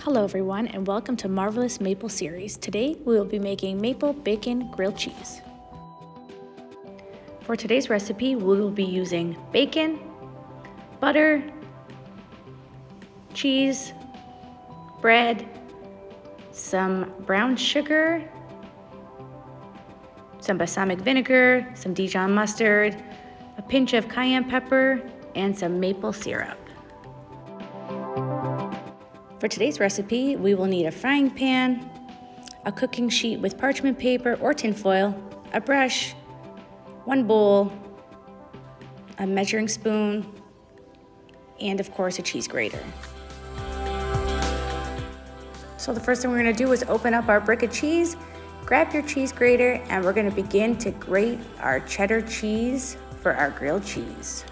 Hello everyone and welcome to Marvelous Maple Series. Today we will be making maple bacon grilled cheese. For today's recipe we will be using bacon, butter, cheese, bread, some brown sugar, some balsamic vinegar, some Dijon mustard, a pinch of cayenne pepper, and some maple syrup. For today's recipe, we will need a frying pan, a cooking sheet with parchment paper or tin foil, a brush, one bowl, a measuring spoon, and of course a cheese grater. So the first thing we're going to do is open up our brick of cheese, grab your cheese grater, and we're going to begin to grate our cheddar cheese for our grilled cheese.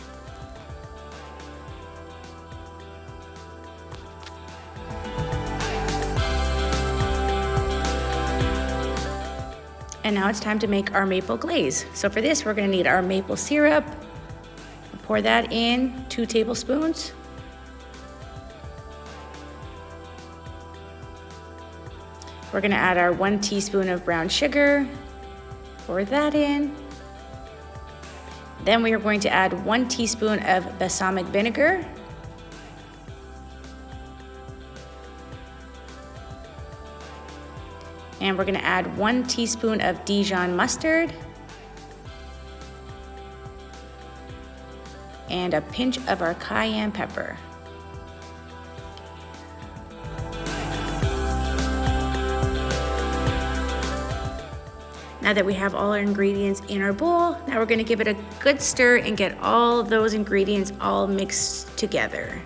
And now it's time to make our maple glaze. So for this, we're gonna need our maple syrup. Pour that in, 2 tablespoons. We're gonna add our 1 teaspoon of brown sugar. Pour that in. Then we are going to add 1 teaspoon of balsamic vinegar. And we're gonna add 1 teaspoon of Dijon mustard and a pinch of our cayenne pepper. Now that we have all our ingredients in our bowl, now we're gonna give it a good stir and get all of those ingredients all mixed together.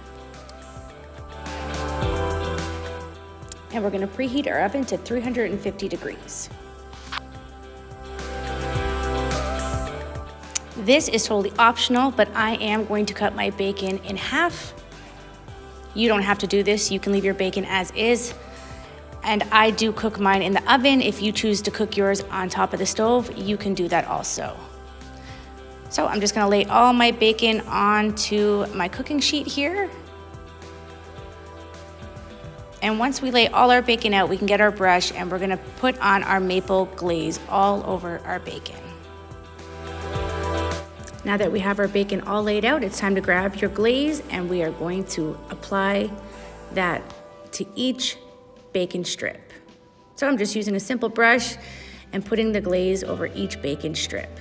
And we're gonna preheat our oven to 350 degrees. This is totally optional, but I am going to cut my bacon in half. You don't have to do this, you can leave your bacon as is. And I do cook mine in the oven. If you choose to cook yours on top of the stove, you can do that also. So I'm just gonna lay all my bacon onto my cooking sheet here. And once we lay all our bacon out, we can get our brush and we're gonna put on our maple glaze all over our bacon. Now that we have our bacon all laid out, it's time to grab your glaze and we are going to apply that to each bacon strip. So I'm just using a simple brush and putting the glaze over each bacon strip.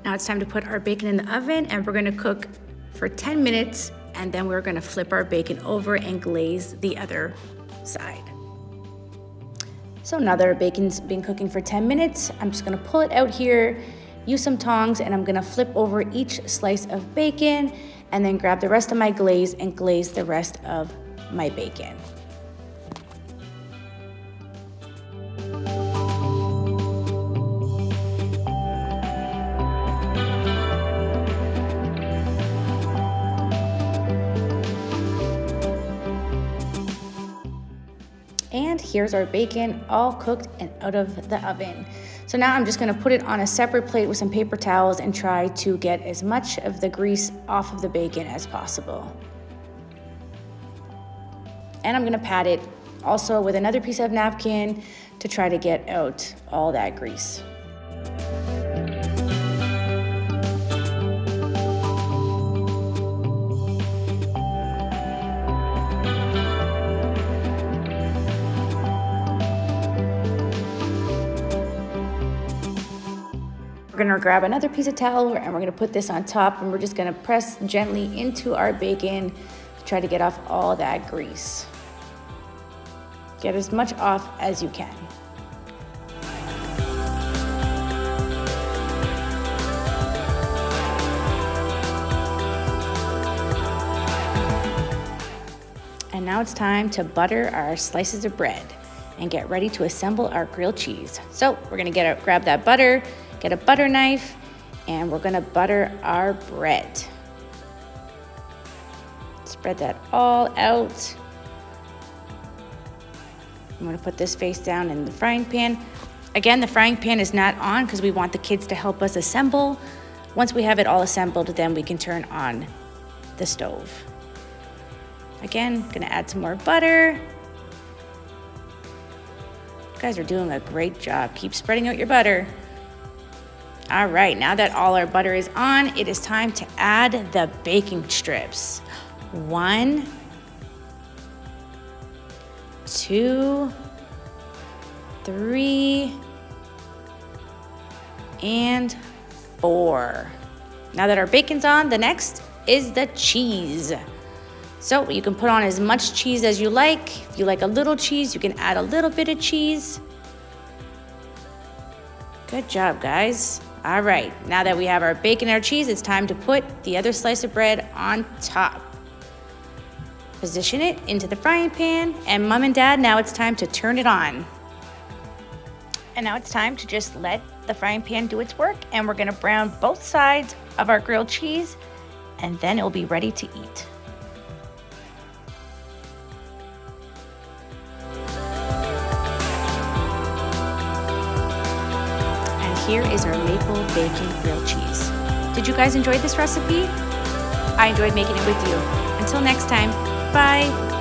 Now it's time to put our bacon in the oven and we're gonna cook for 10 minutes and then we're gonna flip our bacon over and glaze the other side. So now that our bacon's been cooking for 10 minutes, I'm just gonna pull it out here, use some tongs, and I'm gonna flip over each slice of bacon and then grab the rest of my glaze and glaze the rest of my bacon. And here's our bacon all cooked and out of the oven. So now I'm just gonna put it on a separate plate with some paper towels and try to get as much of the grease off of the bacon as possible. And I'm gonna pat it also with another piece of napkin to try to get out all that grease. We're gonna grab another piece of towel and we're gonna put this on top and we're just gonna press gently into our bacon to try to get off all that grease. Get as much off as you can. And now it's time to butter our slices of bread and get ready to assemble our grilled cheese. So we're gonna grab that butter, get a butter knife, and we're gonna butter our bread. Spread that all out. I'm gonna put this face down in the frying pan. Again, the frying pan is not on because we want the kids to help us assemble. Once we have it all assembled, then we can turn on the stove. Again, gonna add some more butter. You guys are doing a great job. Keep spreading out your butter. All right, now that all our butter is on, it is time to add the baking strips. 1, 2, 3, and 4. Now that our bacon's on, the next is the cheese. So you can put on as much cheese as you like. If you like a little cheese, you can add a little bit of cheese. Good job, guys. All right, now that we have our bacon and our cheese, it's time to put the other slice of bread on top. Position it into the frying pan, and Mom and Dad, now it's time to turn it on. And now it's time to just let the frying pan do its work, and we're gonna brown both sides of our grilled cheese, and then it'll be ready to eat. Here is our maple bacon grilled cheese. Did you guys enjoy this recipe? I enjoyed making it with you. Until next time, bye.